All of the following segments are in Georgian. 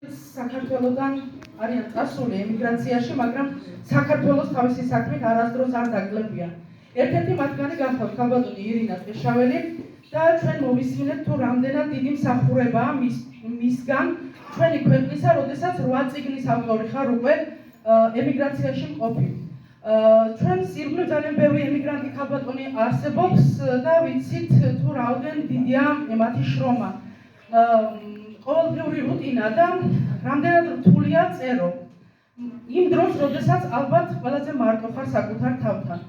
საქართველოდან არიან წასული ემიგრაციაში, მაგრამ საქართველოს თავისი საქმით არასდროს არ დაკლებიან. ერთ-ერთი მათგანი გახლავთ ქალბატონი ირინა ტყეშაველი და ჩვენ მოვისმინეთ თუ რამდენად დიდი მსახურებაა მისგან ჩვენი ქვეყნისა, როდესაც 8 წიგნის ავტორი ხარ უკვე ემიგრაციაში მყოფი. ჩვენ სირბლივ ძალიან ბევრი ემიგრანტი ქალბატონი არსებობს და ვიცით თუ რაოდენ დიდია მათი შრომა. ყოველდღიური რუტინა და რამდენად რთულია წერო. იმ დროს, როდესაც ალბათ ყველაზე მარტო ხარ საკუთარ თავთან.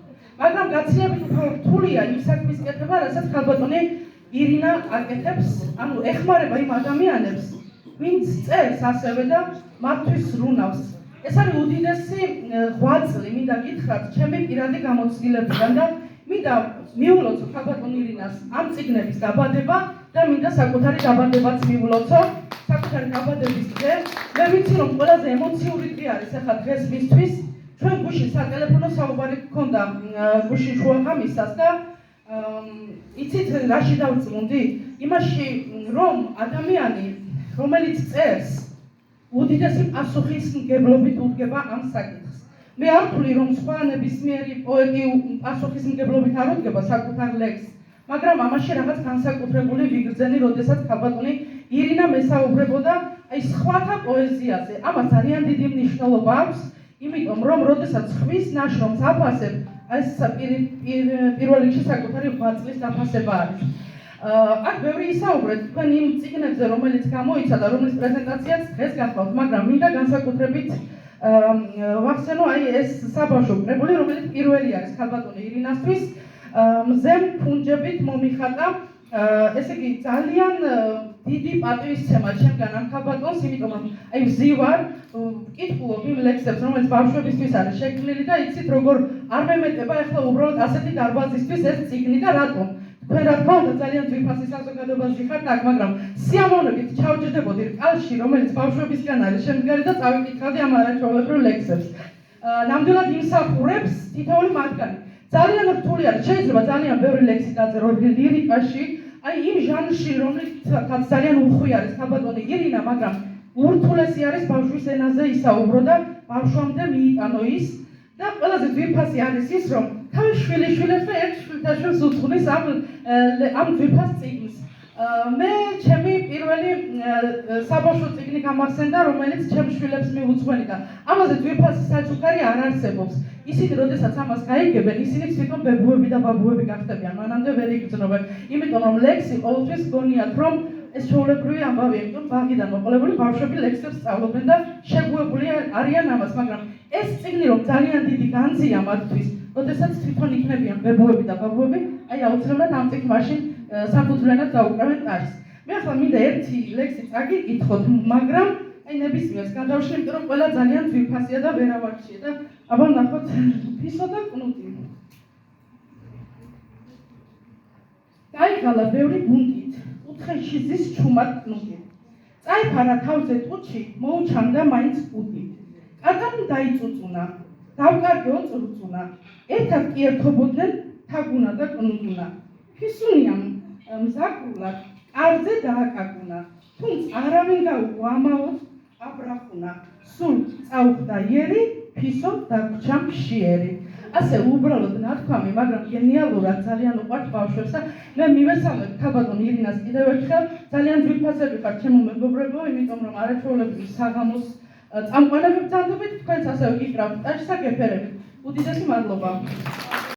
მაგრამ გაცილებით უფრო რთულია იმ საქმის კეთება, რასაც ქალბატონი ირინა აკეთებს, ანუ ეხმარება იმ ადამიანებს, ვინც წერს ასევე და მათთვის ზრუნავს. ეს არის უდიდესი ღვაწლი, მინდა გითხრათ, ჩემი პირადი გამოცდილებიდან და მინდა მიულოცო ქალბატონ ირინას ამ წიგნების დაბადება და მინდა საკუთარი დაბადებაც მიულოცო საკუთარი დაბადების დღე. მე ვიცი რომ ყველაზე ემოციური დღე არის ახლა დღეს მისთვის. ჩვენ გუშინ სატელეფონო საუბარი გქონდა გუშინ შუაღამისას და იცით რაში დავწმუნდი? იმაში რომ ადამიანი რომელიც წერს უდიდესი პასუხისმგებლობით უდგება ამ საკითხს. მე არ ვთვლი რომ სხვა ნებისმიერი პოეტი პასუხისმგებლობით არ უდგება საკუთარ ლექსს, მაგრამ ამაში რაღაც განსაკუთრებული ვიგრძენი, როდესაც ქალბატონი ირინა მესაუბრებოდა აი სხვათა პოეზიაზე. ამას ძალიან დიდი მნიშვნელობა აქვს, იმიტომ რომ როდესაც ხვის ნაშრომს აფასებ, ეს პირველ რიგში საკუთარი ღვაწლის დაფასება არის. აქ ბევრი ისაუბრეთ თქვენ იმ წიგნებზე, რომელიც გამოიცა და რომლის პრეზენტაციაც დღეს გახლავთ, მაგრამ მინდა განსაკუთრებით ვახსენო აი ეს საბავშვო კრებული, რომელიც პირველი არის ქალბატონი ირინასთვის, მზემ ფუნჯებით მომიხატა. ესე იგი ძალიან დიდი პატივისცემა ჩემგან ამ ქალბატონს, იმიტომ რომ აი ვზივარ, ვკითხულობ იმ ლექსებს, რომელიც ბავშვებისთვის არის შექმნილი და იცით როგორ არ მემეტება ახლა უბრალოდ ასეთი დარბაზისთვის ეს წიგნი და რატომ? თქვენ რა თქმა უნდა ძალიან ძვირფასი საზოგადოებაში ხართ აქ, მაგრამ სიამოვნებით ჩავჯდებოდი რკალში, რომელიც ბავშვებისგან არის შემდგარი და წავიკითხავდი ამ არაჩვეულებრივ ლექსებს. ნამდვილად იმსახურებს თითოეული მათგანი. ძალიან რთული არის, შეიძლება ძალიან ბევრი ლექსი დაწერო ლირიკაში, აი იმ ჟანრში, რომელიცაც ძალიან უხვი არის ქალბატონი ირინა, მაგრამ ურთულესი არის ბავშვის ენაზე ისაუბრო და ბავშვამდე მიიტანო ის და ყველაზე ძვირფასი არის ის, რომ თავის შვილიშვილებს და ერთ შვილთაშვილს უძღვნის ამ ძვირფას წიგნს. მე ჩემი პირველი საბავშვო წიგნი გამახსენდა, რომელიც ჩემ შვილებს მიუძღვენიდა. ამაზე ძვირფასი საჩუქარი არ არსებობს. ისინი, როდესაც ამას გაიგებენ, ისინი თვითონ ბებუები და ბაბუები გახდებიან, მანამდე ვერ იგრძნობენ. იმიტომ რომ ლექსი ყოველთვის გონიათ, რომ ეს ჩვეულებრივი ამბავია, იმიტომ ბაღიდან მოყოლებული ბავშვები ლექსებს სწავლობენ და შეგუებული არიან ამას, მაგრამ ეს წიგნი რომ ძალიან დიდი განძია მათთვის, როდესაც თვითონ იქნებიან ბებუები და ბაბუები, აი აუცილებლად ამ წიგნში საფუძვლიანად დაუკრავენ ტარს. მე ახლა მინდა ერთი ლექსი წაგიკითხოთ, მაგრამ აი ნებისმიერს გადავშლი, იმიტომ რომ ყველა ძალიან ძვირფასია და ვერავარჩია და აბა ნახოთ ფისო და კნუტი. გაიღალა ბევრი ბუნტით, უცხეში ზის ჩუმად კნუტი. წაიფარა თავზე ტუჩი, მოუჩამდა მაინც კუდი. კატანი დაიწუწუნა, დავკარგეო წურწუნა. ერთად კი ერთობოდნენ თაგუნა და კნუდუნა. ფისუნიამ მზაკრულად კარზე დააკაგუნა, თუნც არავინ გაუგო ამაოდ აბრახუნა. სულ წაუხდა იერი, ფისო დაგვრჩა მშიერი. ასე უბრალოდ ნათქვამი, მაგრამ გენიალურად ძალიან უყვართ ბავშვებს და მე მივესალმებ ქალბატონ ირინას კიდევ ერთხელ, ძალიან ძვირფასები ხართ ჩემო მეგობრებო, იმიტომ რომ არაჩვეულებრივი საღამოს წამყვანები ბრძანდებით, თქვენც ასევე გიკრავთ ტაჩსა გეფერებით. უდიდესი მადლობა.